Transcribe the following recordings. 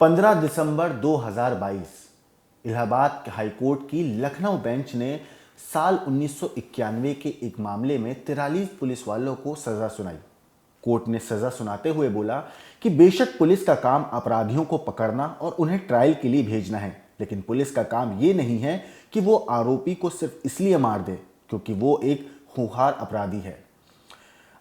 15 दिसंबर 2022 Allahabad high court की Lucknow bench ने साल 1991 के एक मामले में 43 पुलिस वालों को सजा सुनाई। कोर्ट ने सजा सुनाते हुए बोला कि बेशक पुलिस का काम अपराधियों को पकड़ना और उन्हें ट्रायल के लिए भेजना है, लेकिन पुलिस का काम ये नहीं है कि वो आरोपी को सिर्फ इसलिए मार दे क्योंकि वो एक खूंखार अपराधी है।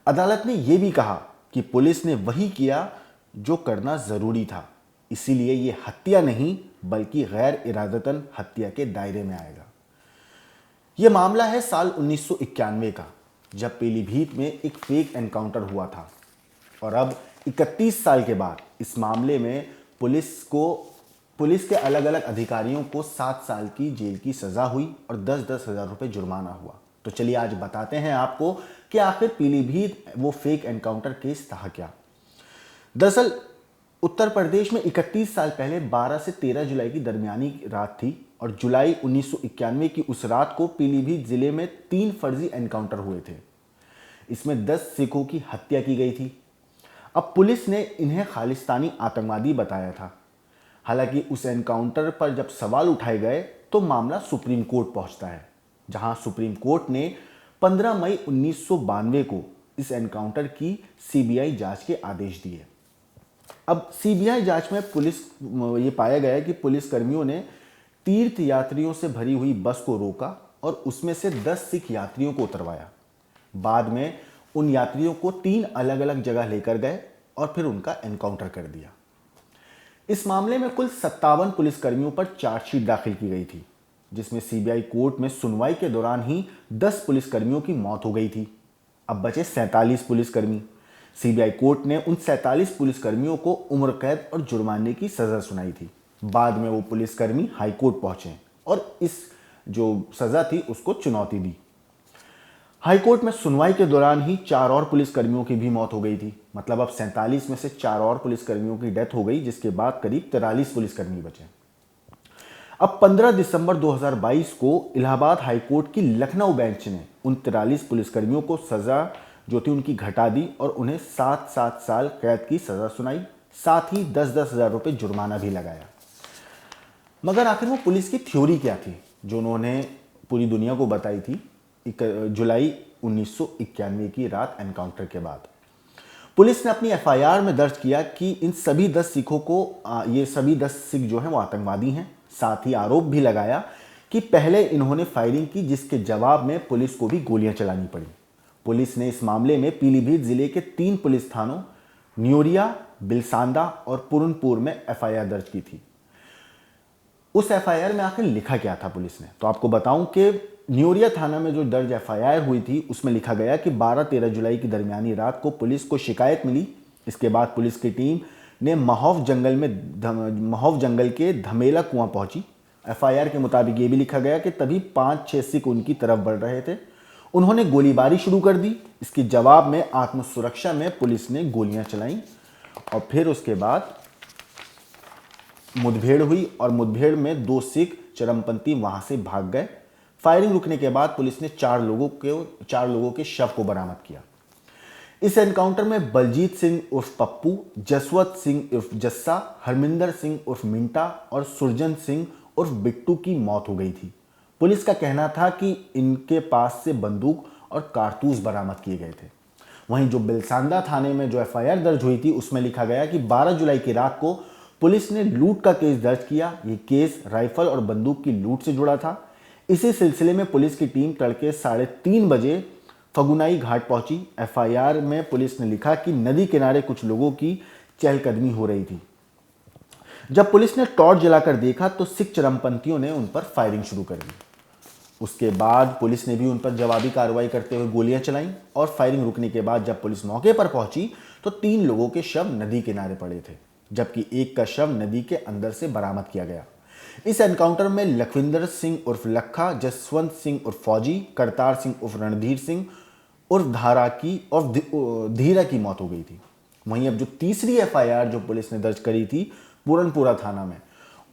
अदालत ने यह भी कहा कि पुलिस ने वही किया जो करना जरूरी था, इसीलिए ये हत्या नहीं बल्कि गैर इरादतन हत्या के दायरे में आएगा। यह मामला है साल 1991 का, जब पीलीभीत में एक फेक एनकाउंटर हुआ था और अब 31 साल के बाद इस मामले में पुलिस के अलग अलग अधिकारियों को 7 साल की जेल की सजा हुई और 10-10 हजार रुपये जुर्माना हुआ। तो चलिए आज बताते हैं आपको कि आखिर पीलीभीत वो फेक एनकाउंटर केस था क्या। दरअसल उत्तर प्रदेश में 31 साल पहले 12 से 13 जुलाई की दरमियानी रात थी और जुलाई 1991 की उस रात को पीलीभीत जिले में 3 फर्जी एनकाउंटर हुए थे। इसमें 10 सिखों की हत्या की गई थी। अब पुलिस ने इन्हें खालिस्तानी आतंकवादी बताया था। हालांकि उस एनकाउंटर पर जब सवाल उठाए गए तो मामला सुप्रीम कोर्ट पहुंचता है, जहां सुप्रीम कोर्ट ने 15 मई 1992 को इस एनकाउंटर की सीबीआई जांच के आदेश दिए। अब सीबीआई जांच में ये पाया गया कि पुलिस कर्मियों ने तीर्थ यात्रियों से भरी हुई बस को रोका और उसमें से 10 सिख यात्रियों को उतरवाया। बाद में उन यात्रियों को 3 अलग अलग जगह लेकर गए और फिर उनका एनकाउंटर कर दिया। इस मामले में कुल 57 पुलिसकर्मियों पर चार्जशीट दाखिल की गई थी, जिसमें सीबीआई कोर्ट में सुनवाई के दौरान ही 10 पुलिसकर्मियों की मौत हो गई थी। अब बचे 47 पुलिसकर्मी। सीबीआई कोर्ट ने उन 47 पुलिसकर्मियों को उम्र कैद और जुर्माने की सजा सुनाई थी। बाद में वो पुलिसकर्मी हाईकोर्ट पहुंचे और इस जो सजा थी उसको चुनौती दी। हाईकोर्ट में सुनवाई के दौरान ही 4 और पुलिसकर्मियों की भी मौत हो गई थी। मतलब अब 47 में से 4 और पुलिसकर्मियों की डेथ हो गई, जिसके बाद करीब 43 पुलिसकर्मी बचे। अब 15 दिसंबर 2022 को इलाहाबाद हाईकोर्ट की लखनऊ बेंच ने उन 43 पुलिसकर्मियों को सजा जो थी उनकी घटा दी और उन्हें 7-7 साल कैद की सजा सुनाई, साथ ही 10-10 हजार रुपये जुर्माना भी लगाया। मगर आखिर वो पुलिस की थ्योरी क्या थी जो उन्होंने पूरी दुनिया को बताई थी जुलाई 1991 की रात एनकाउंटर के बाद? पुलिस ने अपनी एफआईआर में दर्ज किया कि इन सभी 10 सिखों को ये सभी 10 सिख जो हैं वो आतंकवादी हैं। साथ ही आरोप भी लगाया कि पहले इन्होंने फायरिंग की, जिसके जवाब में पुलिस को भी गोलियां चलानी पड़ी। पुलिस ने इस मामले में पीलीभीत जिले के 3 पुलिस थानों न्योरिया, बिलसांदा और पूरनपुर में एफआईआर दर्ज की थी। उस एफआईआर में आखिर लिखा क्या था पुलिस ने? तो आपको बताऊं कि न्योरिया थाना में जो दर्ज एफआईआर हुई थी उसमें लिखा गया कि 12-13 जुलाई की दरमियानी रात को पुलिस को शिकायत मिली। इसके बाद पुलिस की टीम ने महोफ जंगल के धमेला कुआं पहुंची। एफआईआर के मुताबिक ये भी लिखा गया कि तभी 5-6 सिख उनकी तरफ बढ़ रहे थे। उन्होंने गोलीबारी शुरू कर दी। इसके जवाब में आत्मसुरक्षा में पुलिस ने गोलियां चलाई और फिर उसके बाद मुठभेड़ हुई और मुठभेड़ में 2 सिख चरमपंथी वहां से भाग गए। फायरिंग रुकने के बाद पुलिस ने 4 लोगों के शव को बरामद किया। इस एनकाउंटर में बलजीत सिंह उर्फ पप्पू, जसवंत सिंह उर्फ जस्सा, हरमिंदर सिंह उर्फ मिंटा और सुरजन सिंह उर्फ बिट्टू की मौत हो गई थी। पुलिस का कहना था कि इनके पास से बंदूक और कारतूस बरामद किए गए थे। वहीं जो बिलसांदा थाने में जो एफआईआर दर्ज हुई थी उसमें लिखा गया कि 12 जुलाई की रात को पुलिस ने लूट का केस दर्ज किया। ये केस राइफल और बंदूक की लूट से जुड़ा था। इसी सिलसिले में पुलिस की टीम तड़के 3:30 बजे फगुनाई घाट पहुंची। एफआईआर में पुलिस ने लिखा कि नदी किनारे कुछ लोगों की चहलकदमी हो रही थी। जब पुलिस ने टॉर्च जलाकर देखा तो सिख चरमपंथियों ने उन पर फायरिंग शुरू कर दी। उसके बाद पुलिस ने भी उन पर जवाबी कार्रवाई करते हुए गोलियां चलाईं और फायरिंग रुकने के बाद जब पुलिस मौके पर पहुंची तो 3 लोगों के शव नदी किनारे पड़े थे, जबकि एक का शव नदी के अंदर से बरामद किया गया। इस एनकाउंटर में लखविंदर सिंह उर्फ लखा, जसवंत सिंह उर्फ फौजी, करतार सिंह उर्फ रणधीर सिंह उर्फ धीरा की मौत हो गई थी। वहीं अब जो तीसरी एफआईआर जो पुलिस ने दर्ज करी थी पूरनपुरा थाना में,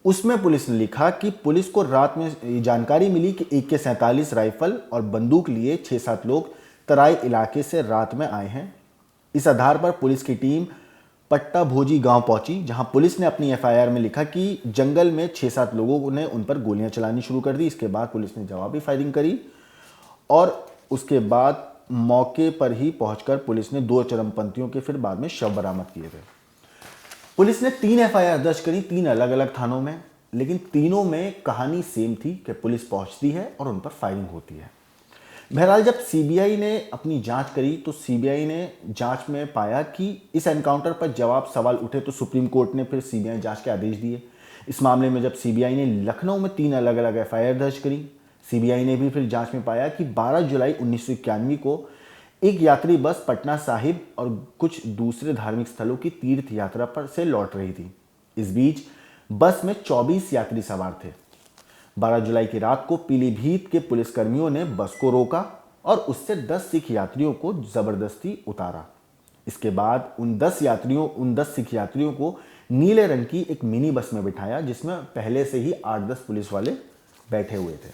उसमें पुलिस ने लिखा कि पुलिस को रात में जानकारी मिली कि AK-47 राइफल और बंदूक लिए 6-7 लोग तराई इलाके से रात में आए हैं। इस आधार पर पुलिस की टीम पट्टा भोजी गांव पहुंची, जहां पुलिस ने अपनी एफआईआर में लिखा कि जंगल में 6-7 लोगों ने उन पर गोलियां चलानी शुरू कर दी। इसके बाद पुलिस ने जवाबी फायरिंग करी और उसके बाद मौके पर ही पहुंचकर पुलिस ने 2 चरमपंथियों के फिर बाद में शव बरामद किए थे। पुलिस ने 3 एफआईआर दर्ज करी 3 अलग अलग थानों में, लेकिन तीनों में कहानी सेम थी कि पुलिस पहुंचती है और उन पर फायरिंग होती है। बहरहाल जब सीबीआई ने अपनी जांच करी तो सीबीआई ने जांच में पाया कि इस एनकाउंटर पर जवाब सवाल उठे तो सुप्रीम कोर्ट ने फिर सीबीआई जांच के आदेश दिए। इस मामले में जब सीबीआई ने लखनऊ में 3 अलग अलग एफआईआर दर्ज करी, सीबीआई ने भी फिर जांच में पाया कि 12 जुलाई 1991 को एक यात्री बस पटना साहिब और कुछ दूसरे धार्मिक स्थलों की तीर्थ यात्रा पर से लौट रही थी। इस बीच बस में 24 यात्री सवार थे। 12 जुलाई की रात को पीलीभीत के पुलिसकर्मियों ने बस को रोका और उससे 10 सिख यात्रियों को जबरदस्ती उतारा। इसके बाद उन 10 सिख यात्रियों को नीले रंग की एक मिनी बस में बिठाया, जिसमें पहले से ही 8-10 पुलिस वाले बैठे हुए थे।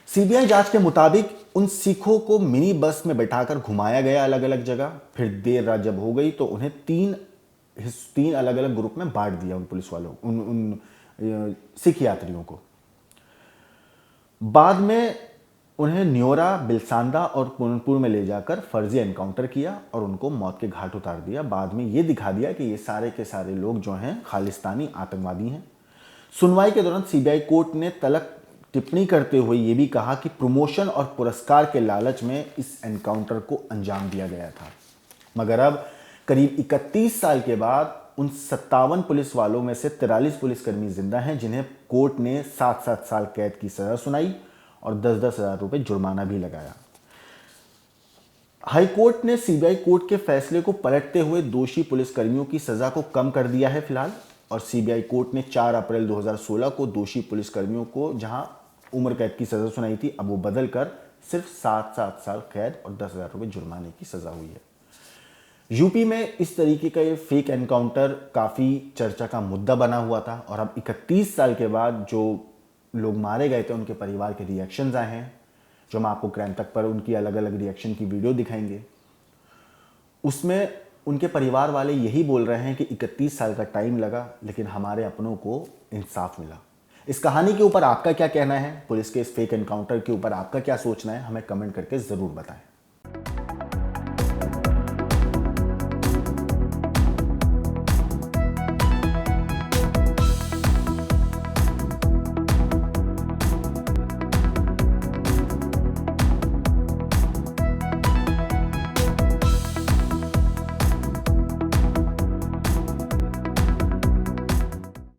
सीबीआई जांच के मुताबिक उन सिखों को मिनी बस में बैठाकर घुमाया गया अलग अलग जगह। फिर देर रात जब हो गई तो उन्हें 3 अलग अलग ग्रुप में बांट दिया। उन पुलिस वालों उन सिख यात्रियों को बाद में उन्हें न्योरा, बिलसांदा और पूरनपुर में ले जाकर फर्जी एनकाउंटर किया और उनको मौत के घाट उतार दिया। बाद में ये दिखा दिया कि ये सारे के सारे लोग जो हैं खालिस्तानी आतंकवादी हैं। सुनवाई के दौरान सीबीआई कोर्ट ने तलक टिप्पणी करते हुए ये भी कहा कि प्रमोशन और पुरस्कार के लालच में इस एनकाउंटर को अंजाम दिया गया था। मगर अब करीब 31 साल के बाद उन 57 पुलिस वालों में से 43 पुलिसकर्मी जिंदा हैं, जिन्हें कोर्ट ने 7-7 साल कैद की सजा सुनाई और 10-10 हजार रुपए जुर्माना भी लगाया। हाई कोर्ट ने सीबीआई कोर्ट के फैसले को पलटते हुए दोषी पुलिसकर्मियों की सजा को कम कर दिया है फिलहाल, और सीबीआई कोर्ट ने 4 अप्रैल 2016 को दोषी पुलिसकर्मियों को जहां उम्र कैद की सजा सुनाई थी, अब वो बदल कर सिर्फ 7-7 साल कैद और 10,000 रुपए जुर्माने की सजा हुई है। यूपी में इस तरीके का ये फेक एनकाउंटर काफ़ी चर्चा का मुद्दा बना हुआ था, और अब 31 साल के बाद जो लोग मारे गए थे उनके परिवार के रिएक्शंस आए हैं, जो हम आपको क्राइम तक पर उनकी अलग अलग रिएक्शन की वीडियो दिखाएंगे। उसमें उनके परिवार वाले यही बोल रहे हैं कि 31 साल का टाइम लगा, लेकिन हमारे अपनों को इंसाफ मिला। इस कहानी के ऊपर आपका क्या कहना है? पुलिस के इस फेक एनकाउंटर के ऊपर आपका क्या सोचना है? हमें कमेंट करके ज़रूर बताएं।